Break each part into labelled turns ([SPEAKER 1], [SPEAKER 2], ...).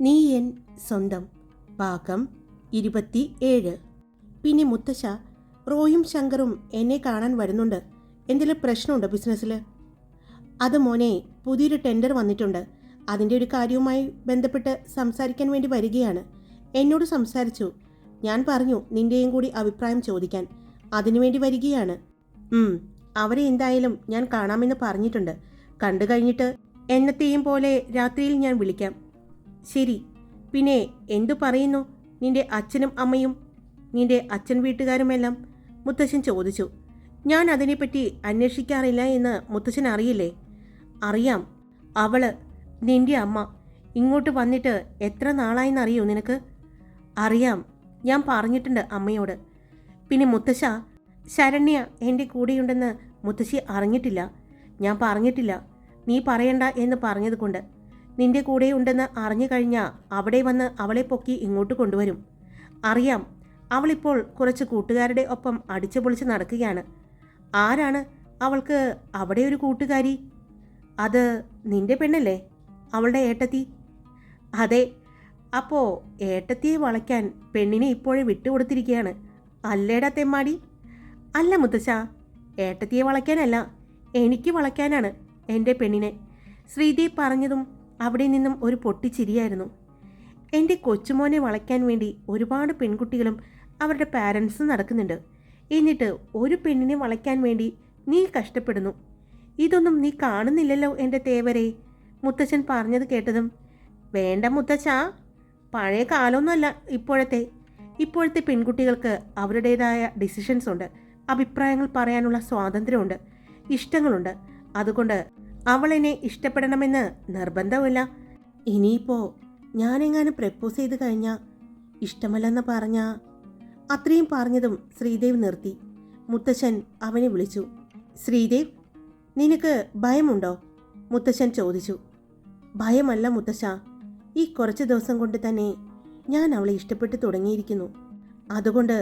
[SPEAKER 1] നീ എൻ സ്വന്തം ഭാഗം 27. പിന്നെ മുത്തശ്ശ, റോയും ശങ്കറും എന്നെ കാണാൻ വരുന്നുണ്ട്. എന്തെങ്കിലും പ്രശ്നമുണ്ടോ ബിസിനസ്സിൽ? അത് മോനെ, പുതിയൊരു ടെൻഡർ വന്നിട്ടുണ്ട്. അതിൻ്റെ ഒരു കാര്യവുമായി ബന്ധപ്പെട്ട് സംസാരിക്കാൻ വേണ്ടി വരികയാണ്. എന്നോട് സംസാരിച്ചു. ഞാൻ പറഞ്ഞു നിൻ്റെയും കൂടി അഭിപ്രായം ചോദിക്കാൻ. അതിനുവേണ്ടി വരികയാണ്. അവരെ എന്തായാലും ഞാൻ കാണാമെന്ന് പറഞ്ഞിട്ടുണ്ട്. കണ്ടു കഴിഞ്ഞിട്ട് എന്നത്തെയും പോലെ രാത്രിയിൽ ഞാൻ വിളിക്കാം. ശരി. പിന്നെ എന്തു പറയുന്നു നിന്റെ അച്ഛനും അമ്മയും, നിന്റെ അച്ഛൻ വീട്ടുകാരുമെല്ലാം? മുത്തശ്ശൻ ചോദിച്ചു. ഞാൻ അതിനെപ്പറ്റി അന്വേഷിക്കാറില്ല എന്ന് മുത്തശ്ശൻ അറിയില്ലേ? അറിയാം. അവള്, നിന്റെ അമ്മ ഇങ്ങോട്ട് വന്നിട്ട് എത്ര നാളായെന്നറിയോ നിനക്ക്? അറിയാം, ഞാൻ പറഞ്ഞിട്ടുണ്ട് അമ്മയോട്. പിന്നെ മുത്തശ്ശ, ശരണ്യ എൻ്റെ കൂടെയുണ്ടെന്ന് മുത്തശ്ശി അറിഞ്ഞിട്ടില്ല. ഞാൻ പറഞ്ഞിട്ടില്ല, നീ പറയണ്ട എന്ന് പറഞ്ഞതുകൊണ്ട്. നിന്റെ കൂടെ ഉണ്ടെന്ന് അറിഞ്ഞു കഴിഞ്ഞാൽ അവിടെ വന്ന് അവളെ പൊക്കി ഇങ്ങോട്ട് കൊണ്ടുവരും. അറിയാം, അവളിപ്പോൾ കുറച്ച് കൂട്ടുകാരുടെ ഒപ്പം അടിച്ചു പൊളിച്ച് നടക്കുകയാണ്. ആരാണ് അവൾക്ക് അവിടെ ഒരു കൂട്ടുകാരി? അത് നിന്റെ പെണ്ണല്ലേ, അവളുടെ ഏട്ടത്തി? അതെ. അപ്പോൾ ഏട്ടത്തിയെ വളയ്ക്കാൻ പെണ്ണിനെ ഇപ്പോഴേ വിട്ടുകൊടുത്തിരിക്കുകയാണ് അല്ലേടാ തെമ്മാടി? അല്ല മുത്തശ്ശ, ഏട്ടത്തിയെ വളയ്ക്കാനല്ല, എനിക്ക് വളയ്ക്കാനാണ് എൻ്റെ പെണ്ണിനെ. ശ്രീദേവ് പറഞ്ഞതും അവിടെ നിന്നും ഒരു പൊട്ടിച്ചിരിയായിരുന്നു. എൻ്റെ കൊച്ചുമോനെ വളയ്ക്കാൻ വേണ്ടി ഒരുപാട് പെൺകുട്ടികളും അവരുടെ പാരൻസും നടക്കുന്നുണ്ട്. എന്നിട്ട് ഒരു പെണ്ണിനെ വളയ്ക്കാൻ വേണ്ടി നീ കഷ്ടപ്പെടുന്നു. ഇതൊന്നും നീ കാണുന്നില്ലല്ലോ എൻ്റെ തേവരെ. മുത്തച്ഛൻ പറഞ്ഞത് കേട്ടതും, വേണ്ട മുത്തച്ഛ, പഴയ കാലമൊന്നുമല്ല ഇപ്പോഴത്തെ പെൺകുട്ടികൾക്ക് അവരുടേതായ ഡിസിഷൻസ് ഉണ്ട്, അഭിപ്രായങ്ങൾ പറയാനുള്ള സ്വാതന്ത്ര്യമുണ്ട്, ഇഷ്ടങ്ങളുണ്ട്. അതുകൊണ്ട് അവളെന്നെ ഇഷ്ടപ്പെടണമെന്ന് നിർബന്ധമില്ല. ഇനിയിപ്പോൾ ഞാനെങ്ങാനും പ്രപ്പോസ് ചെയ്ത് കഴിഞ്ഞാൽ ഇഷ്ടമല്ലെന്ന് പറഞ്ഞാൽ? അത്രയും പറഞ്ഞതും ശ്രീദേവ് നിർത്തി. മുത്തശ്ശൻ അവനെ വിളിച്ചു. ശ്രീദേവ്, നിനക്ക് ഭയമുണ്ടോ? മുത്തശ്ശൻ ചോദിച്ചു. ഭയമല്ല മുത്തശ്ശ, ഈ കുറച്ച് ദിവസം കൊണ്ട് തന്നെ ഞാൻ അവളെ ഇഷ്ടപ്പെട്ട് തുടങ്ങിയിരിക്കുന്നു. അതുകൊണ്ട്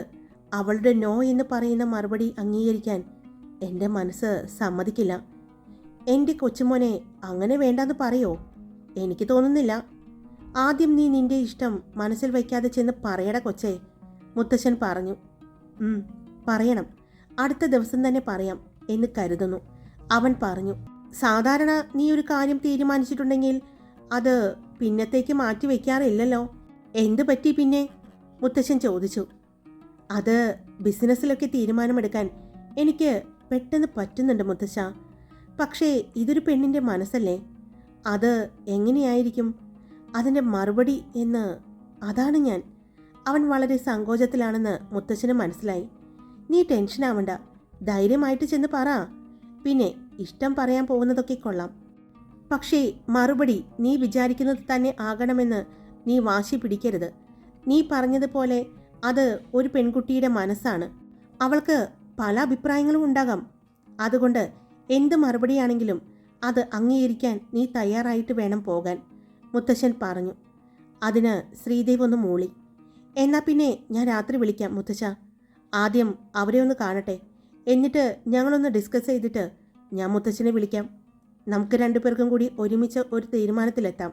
[SPEAKER 1] അവളുടെ നോ എന്ന് പറയുന്ന മറുപടി അംഗീകരിക്കാൻ എൻ്റെ മനസ്സ് സമ്മതിക്കില്ല. എൻ്റെ കൊച്ചുമോനെ അങ്ങനെ വേണ്ടെന്ന് പറയോ? എനിക്ക് തോന്നുന്നില്ല. ആദ്യം നീ നിന്റെ ഇഷ്ടം മനസ്സിൽ വയ്ക്കാതെ ചെന്ന് പറയട കൊച്ചേ, മുത്തശ്ശൻ പറഞ്ഞു. പറയണം, അടുത്ത ദിവസം തന്നെ പറയാം എന്ന് കരുതുന്നു, അവൻ പറഞ്ഞു. സാധാരണ നീ ഒരു കാര്യം തീരുമാനിച്ചിട്ടുണ്ടെങ്കിൽ അത് പിന്നത്തേക്ക് മാറ്റി വയ്ക്കാറില്ലല്ലോ. എന്തു പറ്റി പിന്നെ? മുത്തശ്ശൻ ചോദിച്ചു. അത് ബിസിനസ്സിലൊക്കെ തീരുമാനമെടുക്കാൻ എനിക്ക് പെട്ടെന്ന് പറ്റുന്നുണ്ട് മുത്തശ്ശ. പക്ഷേ ഇതൊരു പെണ്ണിൻ്റെ മനസ്സല്ലേ, അത് എങ്ങനെയായിരിക്കും അതിൻ്റെ മറുപടി എന്ന്? അതാണ് ഞാൻ. അവൻ വളരെ സങ്കോചത്തിലാണെന്ന് മുത്തശ്ശന് മനസ്സിലായി. നീ ടെൻഷൻ ആവണ്ട, ധൈര്യമായിട്ട് ചെന്ന് പറ. പിന്നെ ഇഷ്ടം പറയാൻ പോകുന്നതൊക്കെ കൊള്ളാം, പക്ഷേ മറുപടി നീ വിചാരിക്കുന്നത് തന്നെ ആകണമെന്ന് നീ വാശി പിടിക്കരുത്. നീ പറഞ്ഞതുപോലെ അത് ഒരു പെൺകുട്ടിയുടെ മനസ്സാണ്. അവൾക്ക് പല അഭിപ്രായങ്ങളും ഉണ്ടാകാം. അതുകൊണ്ട് എന്ത് മറുപടിയാണെങ്കിലും അത് അംഗീകരിക്കാൻ നീ തയ്യാറായിട്ട് വേണം പോകാൻ, മുത്തശ്ശൻ പറഞ്ഞു. അതിന് ശ്രീദേവ് ഒന്ന് മൂളി. എന്നാൽ പിന്നെ ഞാൻ രാത്രി വിളിക്കാം മുത്തശ്ശ. ആദ്യം അവരെ ഒന്ന് കാണട്ടെ, എന്നിട്ട് ഞങ്ങളൊന്ന് ഡിസ്കസ് ചെയ്തിട്ട് ഞാൻ മുത്തശ്ശനെ വിളിക്കാം. നമുക്ക് രണ്ടുപേർക്കും കൂടി ഒരുമിച്ച് ഒരു തീരുമാനത്തിലെത്താം,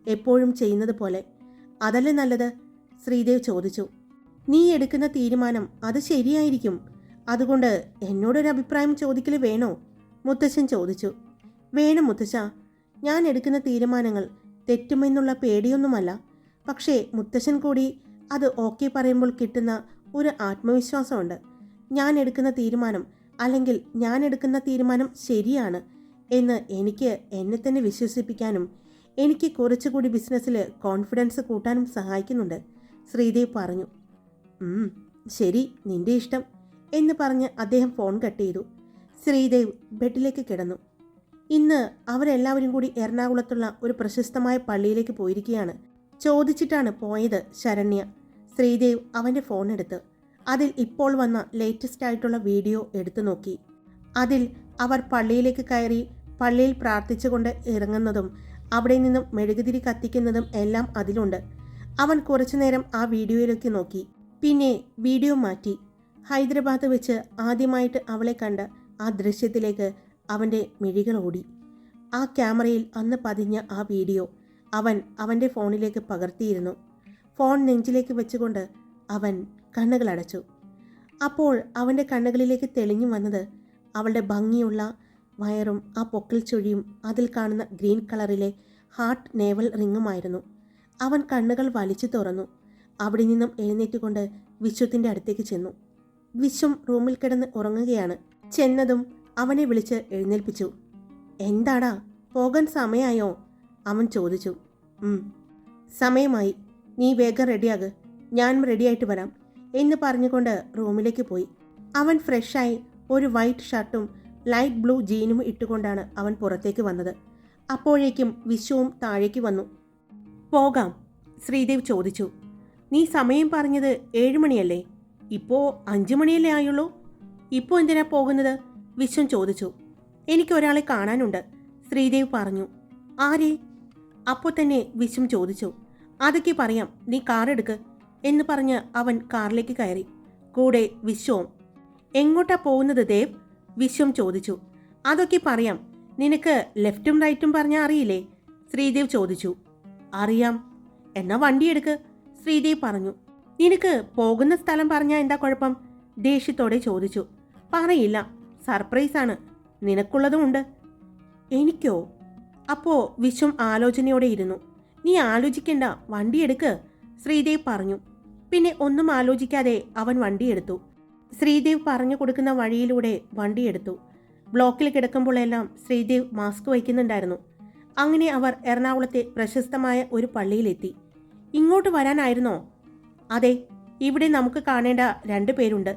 [SPEAKER 1] എപ്പോഴും ചെയ്യുന്നത് പോലെ. അതല്ലേ നല്ലത്? ശ്രീദേവ് ചോദിച്ചു. നീ എടുക്കുന്ന തീരുമാനം അത് ശരിയായിരിക്കും. അതുകൊണ്ട് എന്നോടൊരു അഭിപ്രായം ചോദിക്കൽ വേണോ? മുത്തശ്ശൻ ചോദിച്ചു. വേണം മുത്തശ്ശ, ഞാൻ എടുക്കുന്ന തീരുമാനങ്ങൾ തെറ്റുമെന്നുള്ള പേടിയൊന്നുമല്ല. പക്ഷേ മുത്തശ്ശൻ കൂടി അത് ഓക്കെ പറയുമ്പോൾ കിട്ടുന്ന ഒരു ആത്മവിശ്വാസമുണ്ട്. ഞാൻ എടുക്കുന്ന തീരുമാനം, അല്ലെങ്കിൽ ഞാൻ എടുക്കുന്ന തീരുമാനം ശരിയാണ് എന്ന് എനിക്ക് എന്നെ തന്നെ വിശ്വസിപ്പിക്കാനും എനിക്ക് കുറച്ചുകൂടി ബിസിനസ്സിൽ കോൺഫിഡൻസ് കൂട്ടാനും സഹായിക്കുന്നുണ്ട്, ശ്രീദേവ് പറഞ്ഞു. ശരി, നിന്റെ ഇഷ്ടം എന്ന് പറഞ്ഞ് അദ്ദേഹം ഫോൺ കട്ട് ചെയ്തു. ശ്രീദേവ് ബെഡിലേക്ക് കിടന്നു. ഇന്ന് അവരെല്ലാവരും കൂടി എറണാകുളത്തുള്ള ഒരു പ്രശസ്തമായ പള്ളിയിലേക്ക് പോയിരിക്കുകയാണ്. ചോദിച്ചിട്ടാണ് പോയത് ശരണ്യ. ശ്രീദേവ് അവൻ്റെ ഫോൺ എടുത്ത് അതിൽ ഇപ്പോൾ വന്ന ലേറ്റസ്റ്റ് ആയിട്ടുള്ള വീഡിയോ എടുത്തു നോക്കി. അതിൽ അവർ പള്ളിയിലേക്ക് കയറി പള്ളിയിൽ പ്രാർത്ഥിച്ചുകൊണ്ട് ഇറങ്ങുന്നതും അവിടെ നിന്നും മെഴുകുതിരി കത്തിക്കുന്നതും എല്ലാം അതിലുണ്ട്. അവൻ കുറച്ചു നേരം ആ വീഡിയോയിലേക്ക് നോക്കി. പിന്നെ വീഡിയോ മാറ്റി. ഹൈദരാബാദ് വെച്ച് ആദ്യമായിട്ട് അവളെ കണ്ട ആ ദൃശ്യത്തിലേക്ക് അവൻ്റെ മിഴികൾ ഓടി. ആ ക്യാമറയിൽ അന്ന് പതിഞ്ഞ ആ വീഡിയോ അവൻ അവൻ്റെ ഫോണിലേക്ക് പകർത്തിയിരുന്നു. ഫോൺ നെഞ്ചിലേക്ക് വെച്ചുകൊണ്ട് അവൻ കണ്ണുകളടച്ചു. അപ്പോൾ അവൻ്റെ കണ്ണുകളിലേക്ക് തെളിഞ്ഞു വന്നത് അവളുടെ ഭംഗിയുള്ള വയറും ആ പൊക്കിൾ ചുഴിയും അതിൽ കാണുന്ന ഗ്രീൻ കളറിലെ ഹാർട്ട് നേവൽ റിങ്ങുമായിരുന്നു. അവൻ കണ്ണുകൾ വലിച്ചു തുറന്നു. അവിടെ നിന്നും എഴുന്നേറ്റുകൊണ്ട് വിശ്വത്തിൻ്റെ അടുത്തേക്ക് ചെന്നു. വിശ്വം റൂമിൽ കിടന്ന് ഉറങ്ങുകയാണ്. ചെന്നതും അവനെ വിളിച്ച് എഴുന്നേൽപ്പിച്ചു. എന്താടാ, പോകാൻ സമയമായോ? അവൻ ചോദിച്ചു. സമയമായി, നീ വേഗം റെഡിയാക്, ഞാനും റെഡിയായിട്ട് വരാം എന്ന് പറഞ്ഞുകൊണ്ട് റൂമിലേക്ക് പോയി. അവൻ ഫ്രഷായി ഒരു വൈറ്റ് ഷർട്ടും ലൈറ്റ് ബ്ലൂ ജീനും ഇട്ടുകൊണ്ടാണ് അവൻ പുറത്തേക്ക് വന്നത്. അപ്പോഴേക്കും വിശ്വവും താഴേക്ക് വന്നു. പോകാം, ശ്രീദേവ് ചോദിച്ചു. നീ സമയം പറഞ്ഞത് 7 മണിയല്ലേ? ഇപ്പോൾ 5 മണിയല്ലേ ആയുള്ളൂ. ഇപ്പോൾ എന്തിനാ പോകുന്നത്? വിശ്വം ചോദിച്ചു. എനിക്കൊരാളെ കാണാനുണ്ട്, ശ്രീദേവ് പറഞ്ഞു. ആരെ? അപ്പോൾ തന്നെ വിശ്വം ചോദിച്ചു. അതൊക്കെ പറയാം, നീ കാർ എടുക്ക് എന്ന് പറഞ്ഞ് അവൻ കാറിലേക്ക് കയറി. കൂടെ വിശ്വവും. എങ്ങോട്ടാ പോകുന്നത് ദേവ്? വിശ്വം ചോദിച്ചു. അതൊക്കെ പറയാം, നിനക്ക് ലെഫ്റ്റും റൈറ്റും പറഞ്ഞാൽ അറിയില്ലേ? ശ്രീദേവ് ചോദിച്ചു. അറിയാം. എന്നാ വണ്ടി എടുക്ക്, ശ്രീദേവ് പറഞ്ഞു. നിനക്ക് പോകുന്ന സ്ഥലം പറഞ്ഞാൽ എന്താ കുഴപ്പം? ദേഷ്യത്തോടെ ചോദിച്ചു. പറയില്ല, സർപ്രൈസാണ്, നിനക്കുള്ളതും ഉണ്ട്. എനിക്കോ? അപ്പോൾ വിശ്വം ആലോചനയോടെ ഇരുന്നു. നീ ആലോചിക്കണ്ട, വണ്ടി എടുക്ക്, ശ്രീദേവ് പറഞ്ഞു. പിന്നെ ഒന്നും ആലോചിക്കാതെ അവൻ വണ്ടിയെടുത്തു. ശ്രീദേവ് പറഞ്ഞു കൊടുക്കുന്ന വഴിയിലൂടെ വണ്ടിയെടുത്തു. ബ്ലോക്കിൽ കിടക്കുമ്പോഴെല്ലാം ശ്രീദേവ് മാസ്ക് വയ്ക്കുന്നുണ്ടായിരുന്നു. അങ്ങനെ അവർ എറണാകുളത്തെ പ്രശസ്തമായ ഒരു പള്ളിയിലെത്തി. ഇങ്ങോട്ട് വരാനായിരുന്നോ? അതെ, ഇവിടെ നമുക്ക് കാണേണ്ട 2 പേരുണ്ട്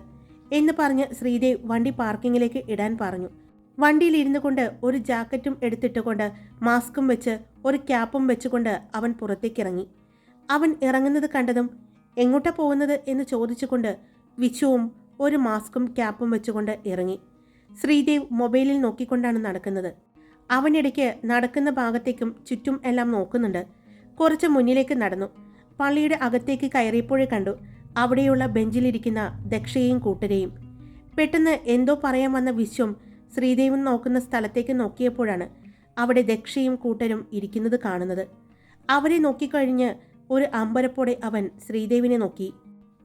[SPEAKER 1] എന്ന് പറഞ്ഞ് ശ്രീദേവ് വണ്ടി പാർക്കിങ്ങിലേക്ക് ഇടാൻ പറഞ്ഞു. വണ്ടിയിൽ ഇരുന്നു കൊണ്ട് ഒരു ജാക്കറ്റും എടുത്തിട്ടുകൊണ്ട് മാസ്കും വെച്ച് ഒരു ക്യാപ്പും വെച്ചുകൊണ്ട് അവൻ പുറത്തേക്കിറങ്ങി. അവൻ ഇറങ്ങുന്നത് കണ്ടതും എങ്ങോട്ടാ പോകുന്നത് എന്ന് ചോദിച്ചുകൊണ്ട് വിശ്വവും ഒരു മാസ്കും ക്യാപ്പും വെച്ചുകൊണ്ട് ഇറങ്ങി. ശ്രീദേവ് മൊബൈലിൽ നോക്കിക്കൊണ്ടാണ് നടക്കുന്നത്. അവനിടയ്ക്ക് നടക്കുന്ന ഭാഗത്തേക്കും ചുറ്റും എല്ലാം നോക്കുന്നുണ്ട്. കുറച്ച് മുന്നിലേക്ക് നടന്നു. പള്ളിയുടെ അകത്തേക്ക് കയറിയപ്പോഴേ കണ്ടു അവിടെയുള്ള ബെഞ്ചിലിരിക്കുന്ന ദക്ഷയെയും കൂട്ടരെയും. പെട്ടെന്ന് എന്തോ പറയാൻ വന്ന വിശ്വം ശ്രീദേവൻ നോക്കുന്ന സ്ഥലത്തേക്ക് നോക്കിയപ്പോഴാണ് അവിടെ ദക്ഷയും കൂട്ടരും ഇരിക്കുന്നത് കാണുന്നത്. അവരെ നോക്കിക്കഴിഞ്ഞ് ഒരു അമ്പരപ്പോടെ അവൻ ശ്രീദേവിനെ നോക്കി.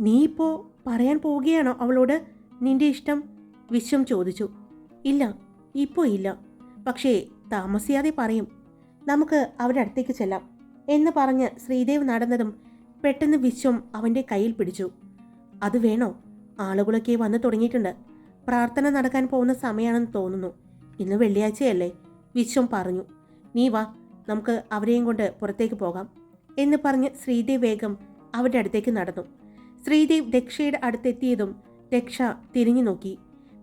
[SPEAKER 1] നീ ഇപ്പോൾ പറയാൻ പോവുകയാണോ അവളോട് നിന്റെ ഇഷ്ടം? വിശ്വം ചോദിച്ചു. ഇല്ല, ഇപ്പോൾ ഇല്ല, പക്ഷേ താമസിയാതെ പറയും. നമുക്ക് അവരുടെ അടുത്തേക്ക് ചെല്ലാം എന്ന് പറഞ്ഞ് ശ്രീദേവ് നടന്നതും പെട്ടെന്ന് വിശ്വം അവൻ്റെ കയ്യിൽ പിടിച്ചു. അത് വേണോ? ആളുകളൊക്കെ വന്നു തുടങ്ങിയിട്ടുണ്ട്. പ്രാർത്ഥന നടക്കാൻ പോകുന്ന സമയമാണെന്ന് തോന്നുന്നു. ഇന്ന് വെള്ളിയാഴ്ചയല്ലേ? വിശ്വം പറഞ്ഞു. നീ വാ, നമുക്ക് അവരെയും കൊണ്ട് പുറത്തേക്ക് പോകാം എന്ന് പറഞ്ഞ് ശ്രീദേവ് വേഗം അവരുടെ അടുത്തേക്ക് നടന്നു. ശ്രീദേവ് ദക്ഷയുടെ അടുത്തെത്തിയതും ദക്ഷ തിരിഞ്ഞു നോക്കി.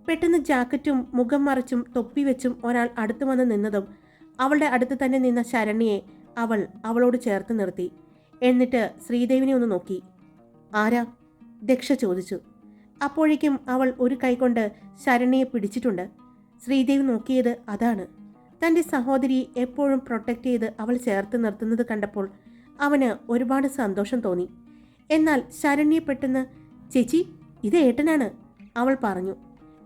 [SPEAKER 1] പെട്ടെന്ന് ജാക്കറ്റും മുഖം മറച്ചും തൊപ്പി വെച്ചും ഒരാൾ അടുത്തു വന്ന് നിന്നതും അവളുടെ അടുത്ത് തന്നെ നിന്ന ശരണ്യയെ അവൾ അവളോട് ചേർത്ത് നിർത്തി. എന്നിട്ട് ശ്രീദേവിനെ ഒന്ന് നോക്കി. ആരാ? ദക്ഷ ചോദിച്ചു. അപ്പോഴേക്കും അവൾ ഒരു കൈകൊണ്ട് ശരണ്യയെ പിടിച്ചിട്ടുണ്ട്. ശ്രീദേവി നോക്കിയത് അതാണ്. തൻ്റെ സഹോദരിയെ എപ്പോഴും പ്രൊട്ടക്റ്റ് ചെയ്ത് അവൾ ചേർത്ത് നിർത്തുന്നത് കണ്ടപ്പോൾ അവന് ഒരുപാട് സന്തോഷം തോന്നി. എന്നാൽ ശരണ്യ പെട്ടെന്ന് ചേച്ചി, ഇത് ഏട്ടനാണ്, അവൾ പറഞ്ഞു.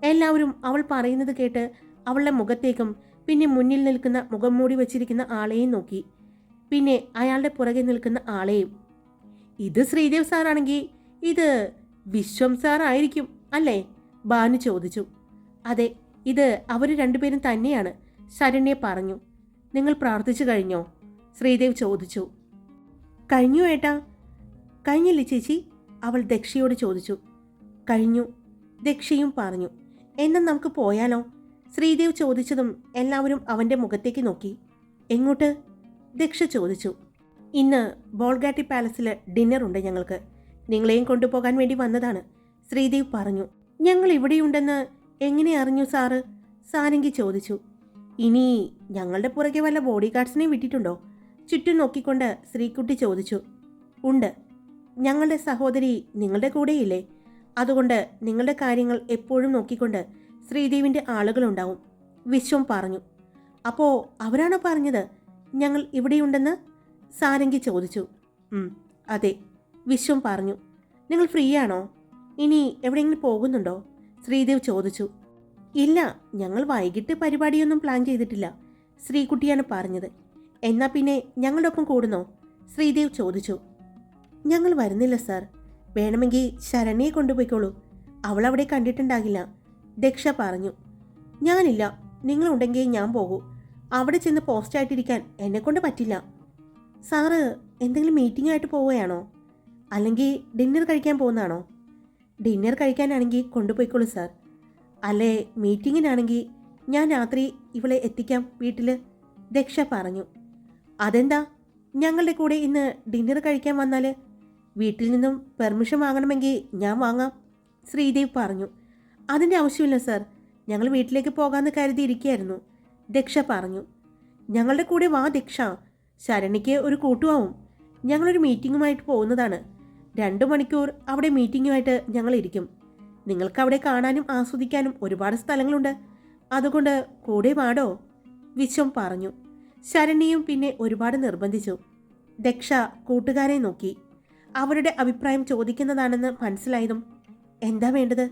[SPEAKER 1] എല്ലാവരും അവൾ പറയുന്നത് കേട്ട് അവളുടെ മുഖത്തേക്കും പിന്നെ മുന്നിൽ നിൽക്കുന്ന മുഖം മൂടി വെച്ചിരിക്കുന്ന ആളെയും നോക്കി. പിന്നെ അയാളുടെ പുറകെ നിൽക്കുന്ന ആളെയും. ഇത് ശ്രീദേവ് സാറാണെങ്കിൽ ഇത് വിശ്വം സാർ ആയിരിക്കും അല്ലേ? ഭാനു ചോദിച്ചു. അതെ, ഇത് അവർ 2 പേരും തന്നെയാണ്, ശരണ്യ പറഞ്ഞു. നിങ്ങൾ പ്രാർത്ഥിച്ചു കഴിഞ്ഞോ? ശ്രീദേവ് ചോദിച്ചു. കഴിഞ്ഞു ഏട്ടാ. കഴിഞ്ഞില്ലേ ചേച്ചി? അവൾ ദക്ഷയോട് ചോദിച്ചു. കഴിഞ്ഞു, ദക്ഷയും പറഞ്ഞു. എന്നാൽ നമുക്ക് പോയാലോ? ശ്രീദേവ് ചോദിച്ചതും എല്ലാവരും അവൻ്റെ മുഖത്തേക്ക് നോക്കി. എങ്ങോട്ട്? ദക്ഷ ചോദിച്ചു. ഇന്ന് ബോൾഗാട്ടി പാലസിൽ ഡിന്നറുണ്ട് ഞങ്ങൾക്ക്. നിങ്ങളെയും കൊണ്ടുപോകാൻ വേണ്ടി വന്നതാണ്, ശ്രീദേവ് പറഞ്ഞു. ഞങ്ങൾ ഇവിടെയുണ്ടെന്ന് എങ്ങനെ അറിഞ്ഞു സാറ്? സാരംഗി ചോദിച്ചു. ഇനി ഞങ്ങളുടെ പുറകെ വല്ല ബോഡി ഗാർഡ്സിനെ വിട്ടിട്ടുണ്ടോ? ചുറ്റും നോക്കിക്കൊണ്ട് ശ്രീകുട്ടി ചോദിച്ചു. ഉണ്ട്, ഞങ്ങളുടെ സഹോദരി നിങ്ങളുടെ കൂടെയില്ലേ? അതുകൊണ്ട് നിങ്ങളുടെ കാര്യങ്ങൾ എപ്പോഴും നോക്കിക്കൊണ്ട് ശ്രീദേവിൻ്റെ ആളുകളുണ്ടാവും, വിശ്വം പറഞ്ഞു. അപ്പോൾ അവരാണോ പറഞ്ഞത് ഞങ്ങൾ ഇവിടെയുണ്ടെന്ന്? സാരംഗി ചോദിച്ചു. അതെ, വിശ്വം പറഞ്ഞു. നിങ്ങൾ ഫ്രീ ആണോ? ഇനി എവിടെയെങ്കിലും പോകുന്നുണ്ടോ? ശ്രീദേവ് ചോദിച്ചു. ഇല്ല, ഞങ്ങൾ വൈകിട്ട് പരിപാടിയൊന്നും പ്ലാൻ ചെയ്തിട്ടില്ല, ശ്രീകുട്ടിയാണ് പറഞ്ഞത്. എന്നാ പിന്നെ ഞങ്ങളുടെ ഒപ്പം കൂടുന്നോ? ശ്രീദേവ് ചോദിച്ചു. ഞങ്ങൾ വരുന്നില്ല സാർ. വേണമെങ്കിൽ ശരണ്യയെ കൊണ്ടുപോയിക്കോളൂ. അവൾ അവിടെ കണ്ടിട്ടുണ്ടാകില്ല, ദക്ഷ പറഞ്ഞു. ഞാനില്ല, നിങ്ങളുണ്ടെങ്കിൽ ഞാൻ പോകൂ. അവിടെ ചെന്ന് പോസ്റ്റായിട്ടിരിക്കാൻ എന്നെക്കൊണ്ട് പറ്റില്ല. സാറ് എന്തെങ്കിലും മീറ്റിംഗായിട്ട് പോവുകയാണോ? അല്ലെങ്കിൽ ഡിന്നർ കഴിക്കാൻ പോകുന്നതാണോ? Dinner കഴിക്കാനാണെങ്കിൽ കൊണ്ടുപോയിക്കോളൂ sir. അല്ലേ മീറ്റിങ്ങിനാണെങ്കിൽ ഞാൻ രാത്രി ഇവളെ എത്തിക്കാം വീട്ടിൽ, ദക്ഷ പറഞ്ഞു. അതെന്താ, ഞങ്ങളുടെ കൂടെ ഇന്ന് ഡിന്നർ കഴിക്കാൻ വന്നാൽ? വീട്ടിൽ നിന്നും പെർമിഷൻ വാങ്ങണമെങ്കിൽ ഞാൻ വാങ്ങാം, ശ്രീദേവ് പറഞ്ഞു. അതിൻ്റെ ആവശ്യമില്ല സാർ, ഞങ്ങൾ വീട്ടിലേക്ക് പോകാമെന്ന് കരുതിയിരിക്കുകയായിരുന്നു, ദക്ഷ പറഞ്ഞു. ഞങ്ങളുടെ കൂടെ വാ ദക്ഷ, ശരണിക്ക് ഒരു കൂട്ടുമാവും. ഞങ്ങളൊരു മീറ്റിങ്ങുമായിട്ട് പോകുന്നതാണ്. 2 മണിക്കൂർ അവിടെ മീറ്റിങ്ങുമായിട്ട് ഞങ്ങൾ ഇരിക്കും. നിങ്ങൾക്ക് അവിടെ കാണാനും ആസ്വദിക്കാനും ഒരുപാട് സ്ഥലങ്ങളുണ്ട്. അതുകൊണ്ട് കൂടെ വാടോ, വിശ്വം പറഞ്ഞു. ശരണ്യയും പിന്നെ ഒരുപാട് നിർബന്ധിച്ചു. ദക്ഷ കൂട്ടുകാരെ നോക്കി. അവരുടെ അഭിപ്രായം ചോദിക്കുന്നതാണെന്ന് മനസ്സിലായതും എന്താ വേണ്ടത്,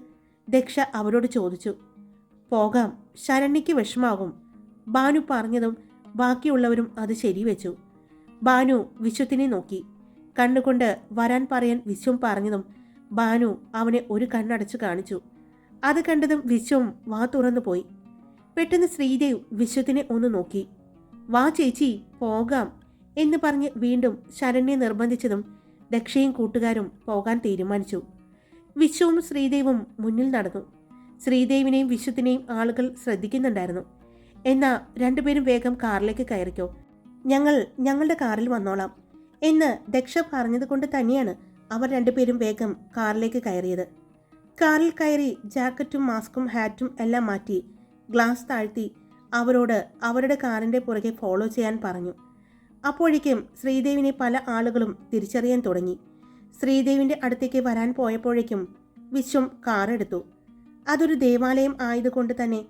[SPEAKER 1] ദക്ഷ അവരോട് ചോദിച്ചു. പോകാം, ശരണ്യയ്ക്ക് വിഷമാകും, ബാനു പറഞ്ഞതും ബാക്കിയുള്ളവരും അത് ശരിവെച്ചു. ബാനു വിശ്വത്തിനെ നോക്കി. കണ്ണുകൊണ്ട് വരാൻ പറയാൻ വിശ്വം പറഞ്ഞതും ബാനു അവനെ ഒരു കണ്ണടച്ചു കാണിച്ചു. അത് കണ്ടതും വിശ്വം വാ തുറന്നു പോയി. പെട്ടെന്ന് ശ്രീദേവ് വിശ്വത്തിനെ ഒന്ന് നോക്കി. വാ ചേച്ചി പോകാം എന്ന് പറഞ്ഞ് വീണ്ടും ശരണ്യെ നിർബന്ധിച്ചതും ദക്ഷയും കൂട്ടുകാരും പോകാൻ തീരുമാനിച്ചു. വിശ്വവും ശ്രീദേവും മുന്നിൽ നടന്നു. ശ്രീദേവിനെയും വിശ്വത്തിനെയും ആളുകൾ ശ്രദ്ധിക്കുന്നുണ്ടായിരുന്നു. എന്നാ രണ്ടുപേരും വേഗം കാറിലേക്ക് കയറിക്കോ, ഞങ്ങൾ ഞങ്ങളുടെ കാറിൽ വന്നോളാം എന്ന് ദക്ഷ പറഞ്ഞത് കൊണ്ട് തന്നെയാണ് അവർ രണ്ടുപേരും വേഗം കാറിലേക്ക് കയറിയത്. കാറിൽ കയറി ജാക്കറ്റും മാസ്കും ഹാറ്റും എല്ലാം മാറ്റി ഗ്ലാസ് താഴ്ത്തി അവരോട് അവരുടെ കാറിൻ്റെ പുറകെ ഫോളോ ചെയ്യാൻ പറഞ്ഞു. അപ്പോഴേക്കും ശ്രീദേവിനെ പല ആളുകളും തിരിച്ചറിയാൻ തുടങ്ങി. ശ്രീദേവിൻ്റെ അടുത്തേക്ക് വരാൻ പോയപ്പോഴേക്കും വിശ്വം കാറെടുത്തു. അതൊരു ദേവാലയം ആയതുകൊണ്ട് തന്നെ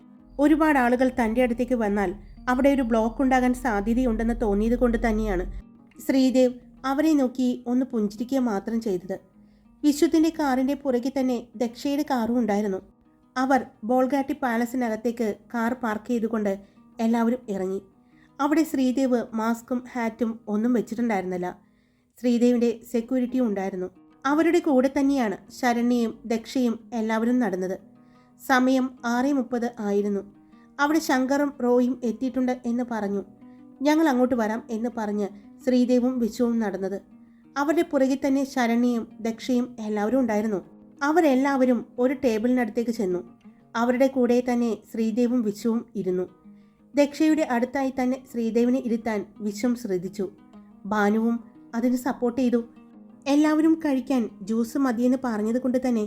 [SPEAKER 1] ഒരുപാട് ആളുകൾ തൻ്റെ അടുത്തേക്ക് വന്നാൽ അവിടെ ഒരു ബ്ലോക്ക് ഉണ്ടാകാൻ സാധ്യതയുണ്ടെന്ന് തോന്നിയത് കൊണ്ട് തന്നെയാണ് ശ്രീദേവ് അവരെ നോക്കി ഒന്ന് പുഞ്ചിരിക്കുക മാത്രം ചെയ്തത്. വിശ്വത്തിൻ്റെ കാറിൻ്റെ പുറകെ തന്നെ ദക്ഷയുടെ കാറും ഉണ്ടായിരുന്നു. അവർ ബോൾഗാട്ടി പാലസിനകത്തേക്ക് കാർ പാർക്ക് ചെയ്തുകൊണ്ട് എല്ലാവരും ഇറങ്ങി. അവിടെ ശ്രീദേവ് മാസ്കും ഹാറ്റും ഒന്നും വെച്ചിട്ടുണ്ടായിരുന്നില്ല. ശ്രീദേവിൻ്റെ സെക്യൂരിറ്റിയും ഉണ്ടായിരുന്നു. അവരുടെ കൂടെ തന്നെയാണ് ശരണ്യയും ദക്ഷയും എല്ലാവരും നടന്നത്. സമയം 6:30 ആയിരുന്നു. അവിടെ ശങ്കറും റോയും എത്തിയിട്ടുണ്ട് എന്ന് പറഞ്ഞു. ഞങ്ങൾ അങ്ങോട്ട് വരാം എന്ന് പറഞ്ഞ് ശ്രീദേവും വിശ്വവും നടന്നത്. അവരുടെ പുറകെ തന്നെ ശരണ്യയും ദക്ഷയും എല്ലാവരും ഉണ്ടായിരുന്നു. അവരെല്ലാവരും ഒരു ടേബിളിനടുത്തേക്ക് ചെന്നു. അവരുടെ കൂടെ തന്നെ ശ്രീദേവും വിശ്വവും ഇരുന്നു. ദക്ഷയുടെ അടുത്തായി തന്നെ ശ്രീദേവിനെ ഇരുത്താൻ വിശ്വം ശ്രദ്ധിച്ചു. ഭാനുവും അതിന് സപ്പോർട്ട് ചെയ്തു. എല്ലാവരും കഴിക്കാൻ ജ്യൂസ് മതിയെന്ന് പറഞ്ഞത് കൊണ്ട് തന്നെ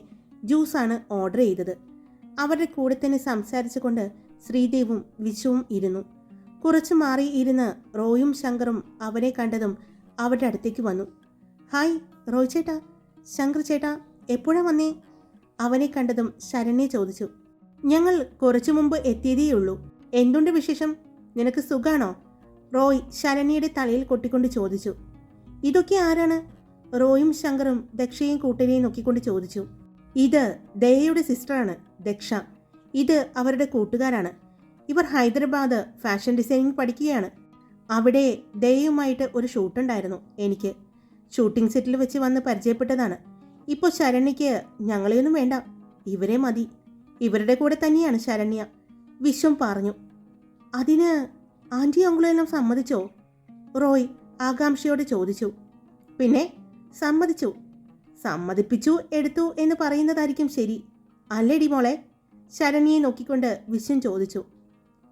[SPEAKER 1] ജ്യൂസാണ് ഓർഡർ ചെയ്തത്. അവരുടെ കൂടെ തന്നെ സംസാരിച്ചുകൊണ്ട് ശ്രീദേവും വിശ്വവും ഇരുന്നു. കുറച്ചു മാറി ഇരുന്ന് റോയും ശങ്കറും അവരെ കണ്ടതും അവരുടെ അടുത്തേക്ക് വന്നു. ഹായ് റോയ് ചേട്ടാ, ശങ്കർ ചേട്ടാ എപ്പോഴാ വന്നേ? അവനെ കണ്ടതും ശരണ്യ ചോദിച്ചു. ഞങ്ങൾ കുറച്ചു മുമ്പ് എത്തിയതേയുള്ളൂ. എന്തുണ്ട് വിശേഷം? നിനക്ക് സുഖാണോ? റോയ് ശരണ്യയുടെ തലയിൽ കൊട്ടിക്കൊണ്ട് ചോദിച്ചു. ഇതൊക്കെ ആരാണ്? റോയും ശങ്കറും ദക്ഷയും കൂട്ടരെയും നോക്കിക്കൊണ്ട് ചോദിച്ചു. ഇത് ദയയുടെ സിസ്റ്ററാണ് ദക്ഷ. ഇത് അവരുടെ കൂട്ടുകാരാണ്. ഇവർ ഹൈദരാബാദ് ഫാഷൻ ഡിസൈനിങ് പഠിക്കുകയാണ്. അവിടെ ദയയുമായിട്ട് ഒരു ഷൂട്ടുണ്ടായിരുന്നു. എനിക്ക് ഷൂട്ടിംഗ് സെറ്റിൽ വെച്ച് വന്ന് പരിചയപ്പെട്ടതാണ്. ഇപ്പോൾ ശരണ്യയ്ക്ക് ഞങ്ങളെയൊന്നും വേണ്ട, ഇവരെ മതി. ഇവരുടെ കൂടെ തന്നെയാണ് ശരണ്യ, വിശ്വം പറഞ്ഞു. അതിന് ആൻറ്റി അങ്കിളെല്ലാം സമ്മതിച്ചോ? റോയ് ആകാംക്ഷയോട് ചോദിച്ചു. പിന്നെ സമ്മതിച്ചു. സമ്മതിപ്പിച്ചു എടുത്തു എന്ന് പറയുന്നതായിരിക്കും ശരി, അല്ലേടി മോളെ? ശരണ്യയെ നോക്കിക്കൊണ്ട് വിശ്വം ചോദിച്ചു.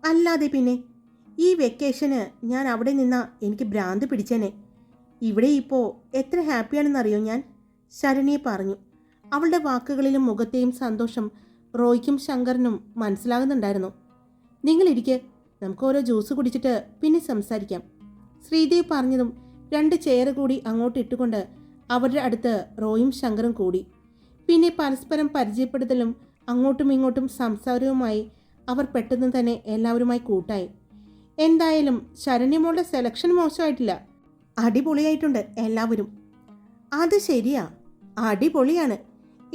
[SPEAKER 1] അല്ലാതെ പിന്നെ, ഈ വെക്കേഷന് ഞാൻ അവിടെ നിന്നാ എനിക്ക് ഭ്രാന്ത് പിടിച്ചേനെ. ഇവിടെ ഇപ്പോൾ എത്ര ഹാപ്പിയാണെന്നറിയോ ഞാൻ, ശരണ്യ പറഞ്ഞു. അവളുടെ വാക്കുകളിലും മുഖത്തെയും സന്തോഷം റോയ്ക്കും ശങ്കറിനും മനസ്സിലാകുന്നുണ്ടായിരുന്നു. നിങ്ങളിരിക്കെ, നമുക്ക് ഓരോ ജ്യൂസ് കുടിച്ചിട്ട് പിന്നെ സംസാരിക്കാം, ശ്രീദേവ് പറഞ്ഞതും 2 ചെയർ കൂടി അങ്ങോട്ട് ഇട്ടുകൊണ്ട് അവരുടെ അടുത്ത് റോയും ശങ്കറും കൂടി. പിന്നെ പരസ്പരം പരിചയപ്പെടുത്തലും അങ്ങോട്ടും ഇങ്ങോട്ടും സംസാരവുമായി അവർ പെട്ടെന്ന് തന്നെ എല്ലാവരുമായി കൂട്ടായി. എന്തായാലും ശരണ്യമോളുടെ സെലക്ഷൻ മോശമായിട്ടില്ല, അടിപൊളിയായിട്ടുണ്ട് എല്ലാവരും. അത് ശരിയാ, അടിപൊളിയാണ്.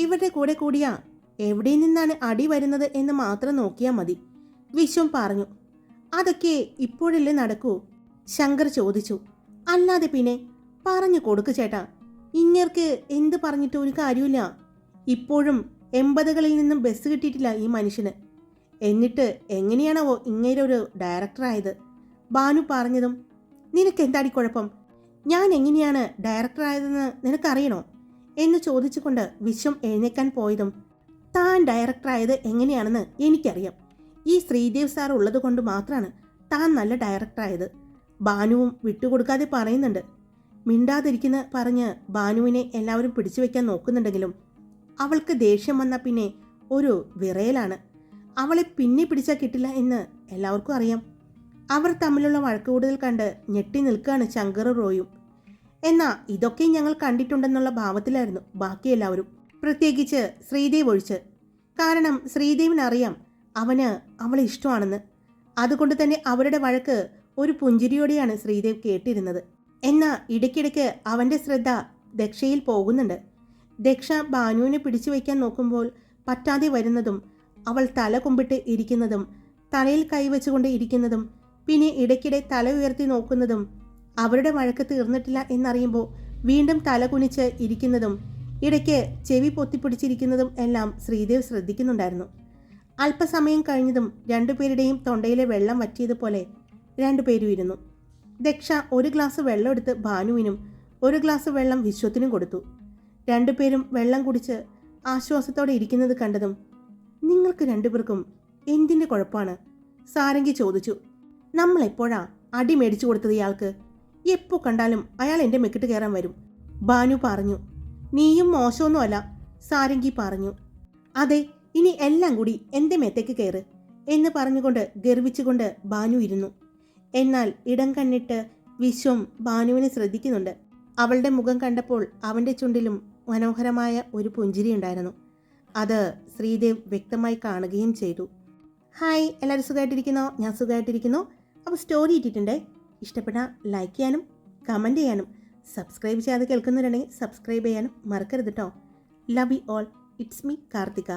[SPEAKER 1] ഇവരുടെ കൂടെ കൂടിയാ എവിടെ നിന്നാണ് അടി വരുന്നത് എന്ന് മാത്രം നോക്കിയാൽ മതി, വിശ്വം പറഞ്ഞു. അതൊക്കെ ഇപ്പോഴല്ലേ നടക്കൂ. ശങ്കർ ചോദിച്ചു. അല്ലാതെ പിന്നെ പറഞ്ഞു കൊടുക്ക് ചേട്ടാ, ഇങ്ങേർക്ക് എന്ത് പറഞ്ഞിട്ട് ഒരു കാര്യമില്ല. ഇപ്പോഴും 80കളിൽ നിന്നും ബസ് കിട്ടിയിട്ടില്ല ഈ മനുഷ്യന്. എന്നിട്ട് എങ്ങനെയാണോ ഇങ്ങേരൊരു ഡയറക്ടറായത്? ഭാനു പറഞ്ഞതും നിനക്ക് എന്താടി കുഴപ്പം? ഞാൻ എങ്ങനെയാണ് ഡയറക്ടറായതെന്ന് നിനക്കറിയണോ എന്ന് ചോദിച്ചുകൊണ്ട് വിശ്വം എഴുന്നേക്കാൻ പോയതും താൻ ഡയറക്ടറായത് എങ്ങനെയാണെന്ന് എനിക്കറിയാം. ഈ ശ്രീദേവ് സാർ ഉള്ളത് കൊണ്ട് മാത്രമാണ് താൻ നല്ല ഡയറക്ടറായത്. ഭാനുവും വിട്ടുകൊടുക്കാതെ പറയുന്നുണ്ട്. മിണ്ടാതിരിക്കുന്ന പറഞ്ഞ് ഭാനുവിനെ എല്ലാവരും പിടിച്ചു വയ്ക്കാൻ നോക്കുന്നുണ്ടെങ്കിലും അവൾക്ക് ദേഷ്യം വന്നാൽ പിന്നെ ഒരു വിറയലാണ്. അവളെ പിന്നെ പിടിച്ചാൽ കിട്ടില്ല എന്ന് എല്ലാവർക്കും അറിയാം. അവർ തമ്മിലുള്ള വഴക്കുകൂടുതൽ കണ്ട് ഞെട്ടി നിൽക്കുകയാണ് ശങ്കറും റോയും. എന്നാൽ ഇതൊക്കെ ഞങ്ങൾ കണ്ടിട്ടുണ്ടെന്നുള്ള ഭാവത്തിലായിരുന്നു ബാക്കി എല്ലാവരും, പ്രത്യേകിച്ച് ശ്രീദേവ് ഒഴിച്ച്. കാരണം ശ്രീദേവിനറിയാം അവന് അവളെ ഇഷ്ടമാണെന്ന്. അതുകൊണ്ട് തന്നെ അവരുടെ വഴക്ക് ഒരു പുഞ്ചിരിയോടെയാണ് ശ്രീദേവ് കേട്ടിരുന്നത്. എന്നാൽ ഇടയ്ക്കിടയ്ക്ക് അവൻ്റെ ശ്രദ്ധ ദക്ഷയിൽ പോകുന്നുണ്ട്. ദക്ഷ ഭാനുവിനെ പിടിച്ചു വയ്ക്കാൻ നോക്കുമ്പോൾ പറ്റാതെ വരുന്നതും, അവൾ തല കുമ്പിട്ട് ഇരിക്കുന്നതും, തലയിൽ കൈവച്ചുകൊണ്ട് ഇരിക്കുന്നതും, പിന്നെ ഇടയ്ക്കിടെ തല ഉയർത്തി നോക്കുന്നതും, അവരുടെ വഴക്ക് തീർന്നിട്ടില്ല എന്നറിയുമ്പോൾ വീണ്ടും തല കുനിച്ച് ഇരിക്കുന്നതും, ഇടയ്ക്ക് ചെവി പൊത്തിപ്പിടിച്ചിരിക്കുന്നതും എല്ലാം ശ്രീദേവ് ശ്രദ്ധിക്കുന്നുണ്ടായിരുന്നു. അല്പസമയം കഴിഞ്ഞതും രണ്ടുപേരുടെയും തൊണ്ടയിലെ വെള്ളം വറ്റിയതുപോലെ രണ്ടുപേരും ഇരുന്നു. ദക്ഷ ഒരു ഗ്ലാസ് വെള്ളം എടുത്ത് ഭാനുവിനും ഒരു ഗ്ലാസ് വെള്ളം വിശ്വത്തിനും കൊടുത്തു. രണ്ടുപേരും വെള്ളം കുടിച്ച് ആശ്വാസത്തോടെ ഇരിക്കുന്നത് കണ്ടതും നിങ്ങൾക്ക് രണ്ടുപേർക്കും എന്തിൻ്റെ കുഴപ്പമാണ്? സാരംഗി ചോദിച്ചു. നമ്മളെപ്പോഴാ അടി മേടിച്ചു കൊടുത്തത് ഇയാൾക്ക്? എപ്പോൾ കണ്ടാലും അയാൾ എൻ്റെ മെക്കിട്ട് കയറാൻ വരും. ഭാനു പറഞ്ഞു. നീയും മോശമൊന്നുമല്ല, സാരംഗി പറഞ്ഞു. അതെ, ഇനി എല്ലാം കൂടി എൻ്റെ മേത്തേക്ക് കയറ് എന്ന് പറഞ്ഞുകൊണ്ട് ഗർവിച്ചുകൊണ്ട് ഭാനു ഇരുന്നു. എന്നാൽ ഇടം കണ്ണിട്ട് വിശ്വം ഭാനുവിനെ ശ്രദ്ധിക്കുന്നുണ്ട്. അവളുടെ മുഖം കണ്ടപ്പോൾ അവൻ്റെ ചുണ്ടിലും മനോഹരമായ ഒരു പുഞ്ചിരി ഉണ്ടായിരുന്നു. അത് ശ്രീദേവ് വ്യക്തമായി കാണുകയും ചെയ്തു. ഹായ്, എല്ലാവരും സുഖമായിട്ടിരിക്കുന്നോ? ഞാൻ സുഖമായിട്ടിരിക്കുന്നു. അപ്പോൾ സ്റ്റോറി ഇട്ടിട്ടുണ്ടേ. ഇഷ്ടപ്പെട്ടാൽ ലൈക്ക് ചെയ്യാനും കമൻറ്റ് ചെയ്യാനും സബ്സ്ക്രൈബ് ചെയ്യാതെ കേൾക്കുന്നുണ്ടെങ്കിൽ സബ്സ്ക്രൈബ് ചെയ്യാനും മറക്കരുത് കേട്ടോ. Love you all. It's me Karthika.